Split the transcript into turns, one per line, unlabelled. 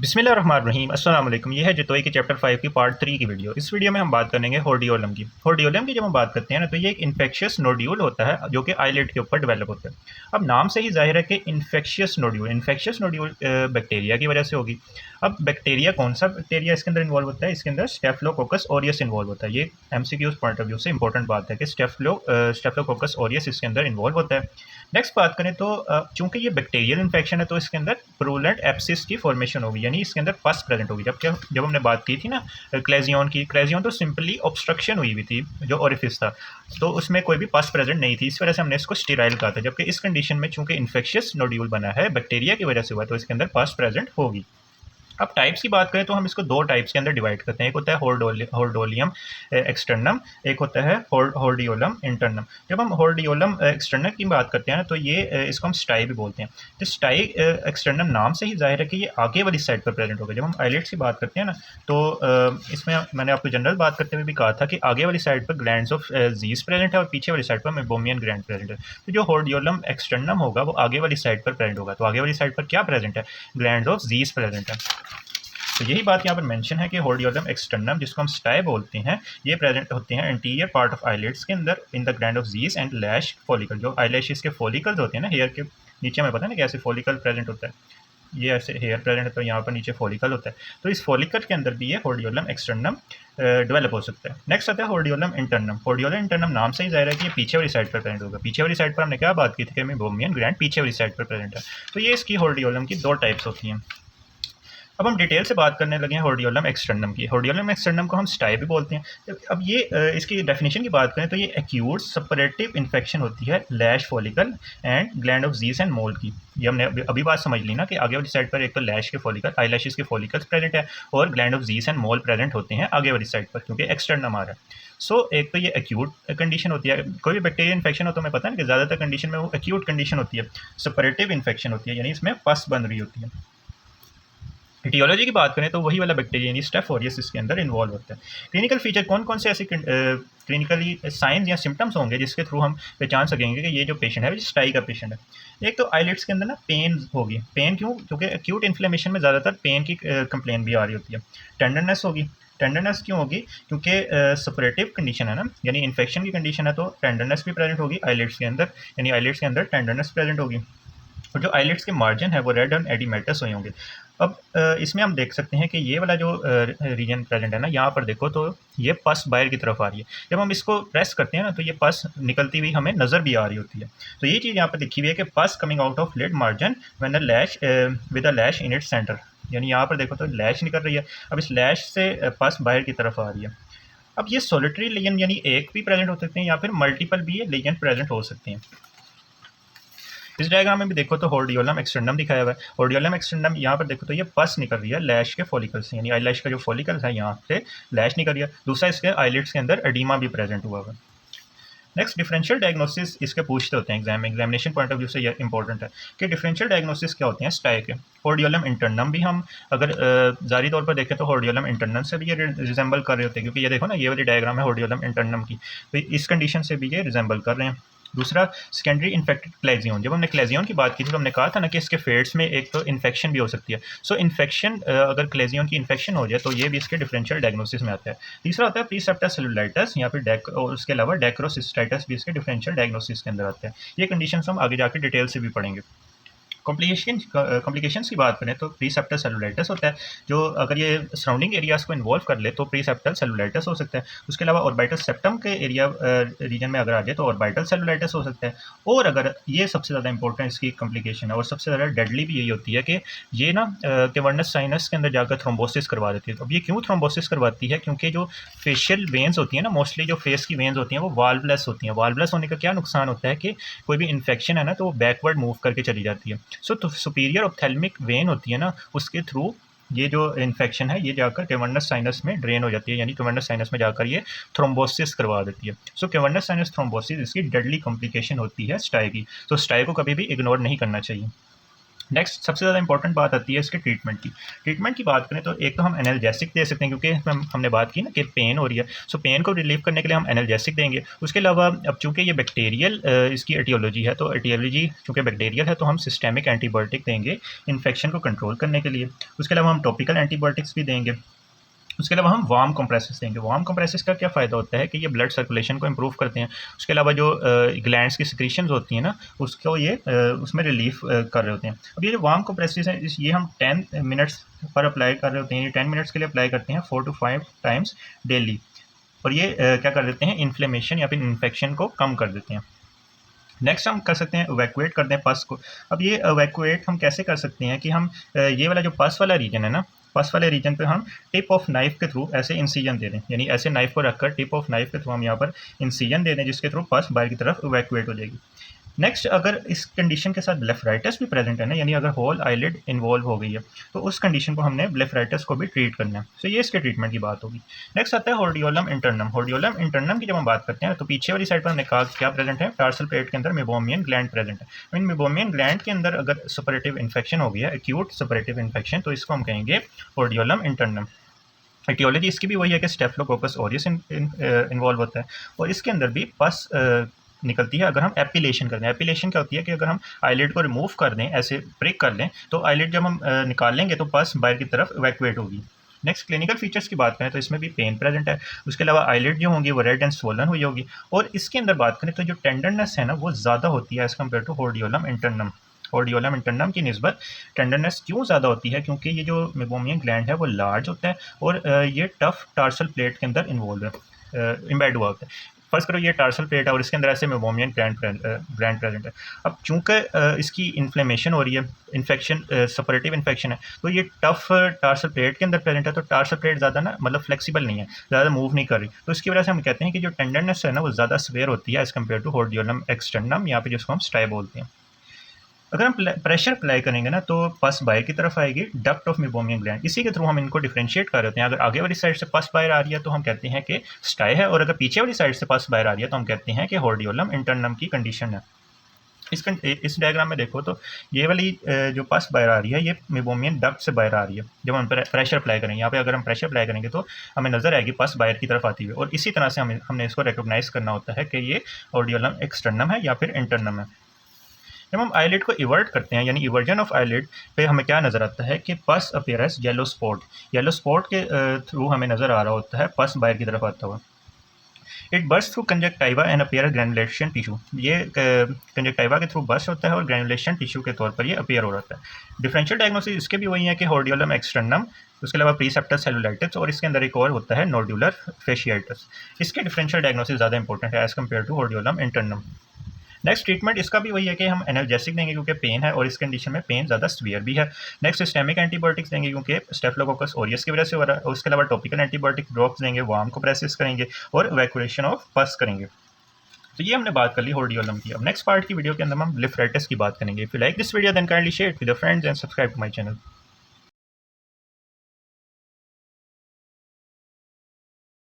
बिस्मिल्लाहिर्रहमानिर्रहीम अस्सलाम वालेकुम। ये है जतोई के चैप्टर 5 की पार्ट 3 की वीडियो। इस वीडियो में हम बात करेंगे होर्डियोलम की। होर्डियोलम की जब हम बात करते हैं ना, तो ये एक इन्फेक्शियस नोड्यूल होता है जो कि आईलिड के ऊपर डेवलप होता है। अब नाम से ही जाहिर है कि इन्फेक्शियस नोड्यूल बैक्टीरिया की वजह से होगी। अब बैक्टीरिया, कौन सा बैक्टीरिया इसके अंदर इन्वॉल्व होता है? इसके अंदर स्टेफिलोकोकस ऑरियस इन्वॉल्व होता है। ये एमसीक्यूज पॉइंट ऑफ व्यू से इंपॉर्टेंट बात है कि स्टेफिलोकोकस ऑरियस इसके अंदर इन्वॉल्व होता है। नेक्स्ट बात करें तो चूंकि ये बैक्टीरियल इन्फेक्शन है, तो इसके अंदर प्रूलेंट एप्सिस की फॉर्मेशन होगी, यानी इसके अंदर पस प्रेजेंट होगी। जब हमने बात की थी ना क्लेजियन तो सिंपली ऑब्स्ट्रक्शन हुई हुई थी जो ओरिफिस था, तो उसमें कोई भी पस प्रेजेंट नहीं थी, इस वजह से हमने इसको स्टेराइल कहा था। जबकि इस कंडीशन में चूंकि इन्फेक्शियस नोड्यूल बना है, बैक्टीरिया की वजह से हुआ, तो इसके अंदर पस प्रेजेंट होगी। अब टाइप्स की बात करें तो हम इसको दो टाइप्स के अंदर डिवाइड करते हैं। एक होता है होर्डोलियम एक्सटर्नम, एक होता है होर्डियोलम इंटरनम। जब हम होर्डियोलम एक्सटर्नम की बात करते हैं ना, तो ये इसको हम स्टाई भी बोलते हैं। तो स्टाई एक्सटर्नम नाम से ही जाहिर है कि ये आगे वाली साइड पर प्रेजेंट होगा। जब हम आइलेट्स की बात करते हैं ना, तो इसमें मैंने आपको जनरल बात करते हुए भी कहा था कि आगे वाली साइड पर ग्लैंड्स ऑफ जीज प्रेजेंट है और पीछे वाली साइड पर मेबोमियन ग्लैंड प्रेजेंट है। तो जो होर्डियोलम एक्सटर्नम होगा वो आगे वाली साइड पर प्रेजेंट होगा। तो आगे वाली साइड पर क्या प्रेजेंट है? ग्लैंड्स ऑफ जीज प्रेजेंट है। तो यही बात यहाँ पर मेंशन है कि होर्डियोलम एक्सटर्नम, जिसको हम स्टाई बोलते हैं, ये प्रेजेंट होते हैं इंटीरियर पार्ट ऑफ आईलिड्स के अंदर in the gland of Zeis and lash follicle. जो आईलैशेस के फॉलिकल्स होते हैं ना हेयर के नीचे, में पता है ना कैसे फॉलिकल प्रेजेंट होता है, ये ऐसे हेयर प्रेजेंट है, तो यहाँ पर नीचे फॉलिकल होता है। तो इस फॉलिकल के अंदर भी ये होर्डियोलम एक्सटर्नम डेवलप हो सकता है। नेक्स्ट आता है होर्डियोलम इंटरनम। होर्डियोलम इंटरनम नाम से ही जाहिर है कि ये पीछे वाली साइड पर प्रेजेंट होगा। पीछे वाली साइड पर हमने क्या बात की थी कि मेबोमियन ग्लैंड पीछे वाली साइड पर प्रेजेंट है। तो ये इसकी होर्डियोलम की दो टाइप्स होती हैं। अब हम डिटेल से बात करने लगे हैं होर्डियोलम एक्सटर्नम की। होर्डियोलम एक्सटर्नम को हम स्टाई भी बोलते हैं। अब ये इसकी डेफिनेशन की बात करें तो ये एक्यूट सपरेटिव इन्फेक्शन होती है lash follicle and gland of Zeis and Moll की। ये हमने अभी बात समझ ली ना कि आगे वाली साइड पर एक तो लैश के फॉलिकल, आईलैशेस के फॉलिकल्स प्रेजेंट है, और gland of Zeis and Moll present होते हैं आगे वाली साइड पर, क्योंकि एक्सटर्नम आ रहा है। एक तो ये एक्यूट कंडीशन होती है। कोई भी बैक्टीरियल इन्फेक्शन हो तो हमें पता है कि ज़्यादातर कंडीशन में वो एक्यूट कंडीशन होती है, सपरेटिव इन्फेक्शन होती है, यानी इसमें पस बन रही होती है। इटियोलॉजी की बात करें तो वही वाला बैक्टीरिया यानी स्टेफ ऑरियस इसके अंदर इन्वॉल्व होता है। क्लिनिकल फीचर कौन कौन से ऐसे क्लिनिकली साइंस या सिम्टम्स होंगे जिसके थ्रू हम पहचान सकेंगे कि ये जो पेशेंट है वो स्टाई का पेशेंट है? एक तो आईलिड्स के अंदर ना पेन होगी। पेन क्यों? क्योंकि एक्यूट इन्फ्लेमेशन में ज़्यादातर पेन की कंप्लेन भी आ रही होती है। टेंडरनेस होगी। टेंडरनेस क्यों होगी? क्योंकि सपरेटिव कंडीशन है ना, यानी इन्फेक्शन की कंडीशन है, तो टेंडरनेस भी प्रेजेंट होगी आईलिड्स के अंदर, यानी आईलिड्स के अंदर टेंडरनेस प्रेजेंट होगी। और जो आईलिड्स के मार्जिन है वो रेड एंड एडिमेटस हुए होंगे। अब इसमें हम देख सकते हैं कि ये वाला जो रीजन प्रेजेंट है ना, यहाँ पर देखो तो ये पस बाहर की तरफ आ रही है। जब हम इसको प्रेस करते हैं ना, तो ये पस निकलती हुई हमें नज़र भी आ रही होती है। तो ये चीज़ यहाँ पर लिखी हुई है कि pus coming out of lid margin when the lash with a lash in its centre, यानी यहाँ पर देखो तो लैश निकल रही है। अब इस लैश से पस बाहर की तरफ आ रही है। अब ये सोलिटरी लेजन यानी एक भी प्रेजेंट हो सकते हैं या फिर मल्टीपल भी ये लेजन प्रेजेंट हो सकते हैं। इस डायग्राम में भी देखो तो होर्डियोलम एक्सटर्नम दिखाया हुआ है। होर्डियोलम एक्सटर्नम यहाँ पर देखो तो ये पस निकल रही है लैश के फॉलिकल से, यानी आईलैश का जो फॉलिकल है यहाँ से लैश निकल रही है। दूसरा, इसके आईलिड्स के अंदर एडिमा भी प्रेजेंट हुआ है। नेक्स्ट, डिफरेंशियल डायग्नोसिस इसके पूछते होते हैं एग्जामिनेशन पॉइंट ऑफ व्यू से, ये इंपॉर्टेंट है कि डिफरेंशियल डायग्नोसिस क्या होते हैं स्टाई के। होर्डियोलम इंटरनम भी हम अगर जारी तौर पर देखें तो होर्डियोलम इंटरनम से भी ये रिजेंबल कर रहे होते हैं, क्योंकि ये देखो ना, ये वाली डायग्राम है होर्डियोलम इंटरनम की, तो इस कंडीशन से भी ये रिजेंबल कर रहे हैं। दूसरा, सेकेंडरी इन्फेक्टेड क्लेजियन। जब हमने क्लेजियन की बात की थी तो हमने कहा था ना कि इसके फेड्स में एक तो इन्फेक्शन भी हो सकती है। इन्फेक्शन, अगर क्लेजियन की इन्फेक्शन हो जाए तो ये भी इसके डिफरेंशियल डायग्नोसिस में आता है। तीसरा होता है प्रीसेप्टर सेलुलाइटिस या फिर और उसके अलावा डेक्रोसिस्टाइटिस भी इसके डिफरेंशियल डायग्नोसिस के अंदर आता है। ये कंडीशन हम आगे जाकर डिटेल से भी पढ़ेंगे। कॉम्प्लिकेशंस की बात करें तो प्रीसेप्टल सेलुलाइटिस होता है, जो अगर ये सराउंडिंग एरियाज को इन्वॉल्व कर ले तो प्रीसेप्टल सेलुलाइटिस हो सकता है। उसके अलावा ऑर्बिटल सेप्टम के एरिया रीजन में अगर आ जाए तो ऑर्बिटल सेलुलाइटिस हो सकता है। और अगर ये सबसे ज़्यादा इंपॉर्टेंट इसकी कॉम्प्लिकेशन है और सबसे ज़्यादा डेडली भी यही होती है कि ये ना कैवर्नस साइनस के अंदर जाकर थ्रोम्बोसिस करवा देती है। अब ये क्यों थ्रोम्बोसिस करवाती है? क्योंकि जो फेशियल वेन्स होती है ना, मोस्टली जो फेस की वेन्स होती हैं वो वाल्वलेस होती हैं। वाल्वलेस होने का क्या नुकसान होता है कि कोई भी इन्फेक्शन है ना तो वो बैकवर्ड मूव करके चली जाती है। तो सुपीरियर ऑप्थेल्मिक वेन होती है ना, उसके थ्रू ये जो इन्फेक्शन है ये जाकर कैवर्नस साइनस में ड्रेन हो जाती है, यानी कैवर्नस साइनस में जाकर ये थ्रोम्बोसिस करवा देती है। कैवर्नस साइनस थ्रोम्बोसिस इसकी डेडली कॉम्प्लिकेशन होती है स्टाई की। स्टाई को कभी भी इग्नोर नहीं करना चाहिए। नेक्स्ट सबसे ज़्यादा इंपॉर्टेंट बात आती है इसके ट्रीटमेंट की। ट्रीटमेंट की बात करें तो एक तो हम एनाल्जेसिक दे सकते हैं, क्योंकि हमने बात की ना कि पेन हो रही है, सो पेन को रिलीव करने के लिए हम एनाल्जेसिक देंगे। उसके अलावा अब चूँकि ये बैक्टीरियल इसकी एटियोलॉजी है, तो एटियोलॉजी चूँकि बैक्टीरियल है तो हम सिस्टेमिक एंटीबायोटिक देंगे इन्फेक्शन को कंट्रोल करने के लिए। उसके अलावा हम टॉपिकल एंटीबायोटिक्स भी देंगे। उसके अलावा हम वार्म कंप्रेसेस देंगे। वार्म कंप्रेसेस का क्या फ़ायदा होता है कि ये ब्लड सर्कुलेशन को इम्प्रूव करते हैं। उसके अलावा जो ग्लैंड्स की सिक्रीशंस होती हैं ना, उसको ये उसमें रिलीफ कर रहे होते हैं। अब ये जो वार्म कंप्रेसेस हैं, ये हम 10 मिनट्स पर अप्लाई कर रहे होते हैं। ये 10 मिनट्स के लिए अप्लाई करते हैं 4 to 5 टाइम्स डेली, और ये क्या कर देते हैं, इन्फ्लेमेशन या फिर इन्फेक्शन को कम कर देते हैं। नेक्स्ट हम कर सकते हैं इवैक्यूएट कर दें पस को। अब ये इवैक्यूएट हम कैसे कर सकते हैं कि हम ये वाला जो पस वाला रीजन है ना, पस वाले रीजन पे हम टिप ऑफ नाइफ के थ्रू ऐसे इंसीजन दे दें, यानी ऐसे नाइफ को रखकर टिप ऑफ नाइफ के थ्रू हम यहाँ पर इंसीजन दे दें, जिसके थ्रू पस बाहर की तरफ इवैक्यूएट हो जाएगी। नेक्स्ट, अगर इस कंडीशन के साथ ब्लेफराइटिस भी प्रेजेंट है ना, यानी अगर होल आईलिड इन्वॉल्व हो गई है, तो उस कंडीशन को हमने ब्लेफराइटिस को भी ट्रीट करना है। तो ये इसके ट्रीटमेंट की बात होगी। नेक्स्ट आता है हॉर्डियोलम इंटरनम। हॉर्डियोलम इंटरनम की जब हम बात करते हैं तो पीछे वाली साइड पर हमने कहा क्या प्रेजेंट है, टार्सल प्लेट के अंदर मेबोमियन ग्लैंड प्रेजेंट है। इन मेबोमियन ग्लैंड के अंदर अगर सपरेटिव इन्फेक्शन हो गया, एक्यूट सपरेटिव इन्फेक्शन, तो इसको हम कहेंगे हॉर्डियोलम इंटरनम। एटियोलॉजी इसकी भी वही है कि स्टेफिलोकोकस ऑरियस इन्वॉल्व होता है, और इसके अंदर भी पस निकलती है अगर हम एपिलेशन कर दें। एपिलेशन क्या होती है कि अगर हम आईलिड को रिमूव कर दें, ऐसे ब्रेक कर लें, तो आईलिड जब हम निकाल लेंगे तो पस बाहर की तरफ इवैक्यूएट होगी। नेक्स्ट, क्लिनिकल फीचर्स की बात करें तो इसमें भी पेन प्रेजेंट है। उसके अलावा आईलिड जो होंगी वो रेड एंड स्वोलन हुई होगी, और इसके अंदर बात करें तो जो टेंडरनेस है ना वो ज़्यादा होती है एज़ कम्पेयर टू हॉर्डियोलम इंटरनम। हॉर्डियोलम इंटरनम की निस्बत टेंडरनेस क्यों ज़्यादा होती है, क्योंकि ये जो मेबोमियन ग्लैंड है वो लार्ज होता है, और ये टफ टार्सल प्लेट के अंदर इन्वॉल्व है, इम्बेड हुआ होता है। फर्स्ट करो ये टार्सल प्लेट है और इसके अंदर ऐसे मेबोमियन ग्लैंड प्रेजेंट है। अब चूंकि इसकी इन्फ्लेमेशन हो रही है, इन्फेक्शन सपरेटिव इन्फेक्शन है, तो ये टफ टार्सल प्लेट के अंदर प्रेजेंट है, तो टार्सल प्लेट ज़्यादा ना मतलब फ्लेक्सिबल नहीं है, ज़्यादा मूव नहीं कर रही, तो इसकी वजह से हम कहते हैं कि जो टेंडरनेस है ना वो ज़्यादा स्वेयर होती है एज़ कम्पेयर टू हॉर्डियोलम एक्सटर्नम, यहाँ पे जिसको हम स्टाई बोलते हैं। अगर हम प्रेशर अप्लाई करेंगे ना तो पस बाहर की तरफ आएगी, डक्ट ऑफ मेबोमियन ग्लैंड, इसी के थ्रू हम इनको डिफरेंशिएट कर रहे हैं। अगर आगे वाली साइड से पस बाहर आ रही है तो हम कहते हैं कि स्टाई है, और अगर पीछे वाली साइड से पस बाहर आ रही है तो हम कहते हैं कि हॉर्डियोलम इंटरनम की कंडीशन है। इस डायग्राम में देखो तो ये वाली जो पस बाहर आ रही है ये मेबोमियन डक्ट से बाहर आ रही है। जब हम प्रेशर अप्लाई करेंगे, यहाँ पे अगर हम प्रेशर अप्लाई करेंगे तो हमें नजर आएगी पस बाहर की तरफ आती हुई, और इसी तरह से हमने इसको रिकॉग्नाइज करना होता है कि ये हॉर्डियोलम एक्सटर्नम है या फिर इंटरनम है। जब हम आईलिड को इवर्ट करते हैं, यानी इवर्जन ऑफ आईलिड पे हमें क्या नज़र आता है कि pus appear as yellow spot. Yellow spot के थ्रू हमें नज़र आ रहा होता है पस बाहर की तरफ आता हुआ। It burst through conjunctiva and appear granulation tissue. ये कंजक्टाइवा के थ्रू बर्स्ट होता है और ग्रैनुलेशन टिश्यू के तौर पर ये अपीयर हो रहा है। डिफरेंशियल डायग्नोसिस इसके भी वही है कि हॉर्डियोलम एक्सटर्नम, उसके अलावा प्रीसेप्टर सेलुलाइटिस, और इसके अंदर एक और होता है नोड्यूलर फेशियाइटिस। इसके डिफरेंशियल डायग्नोसिस ज़्यादा इंपॉर्टेंट है as compared to hordeolum internum. Next, treatment इसका भी वही है कि हम एनाल्जेसिक देंगे क्योंकि पेन है और इस कंडीशन में पेन ज़्यादा सीवियर भी है। नेक्स्ट, सिस्टेमिक एंटीबायोटिक्स देंगे क्योंकि स्टेफिलोकोकस ऑरियस की वजह से हो रहा है। उसके अलावा टॉपिकल एंटीबायोटिक ड्रॉप्स देंगे, वार्म को प्रेसिस करेंगे और इवैक्यूएशन ऑफ पस करेंगे। तो ये हमने बात कर ली हॉर्डियोलम की। अब नेक्स्ट पार्ट की वीडियो के अंदर हम ब्लेफराइटिस की बात करेंगे। If you like this video then kindly share it with your friends and subscribe to my channel.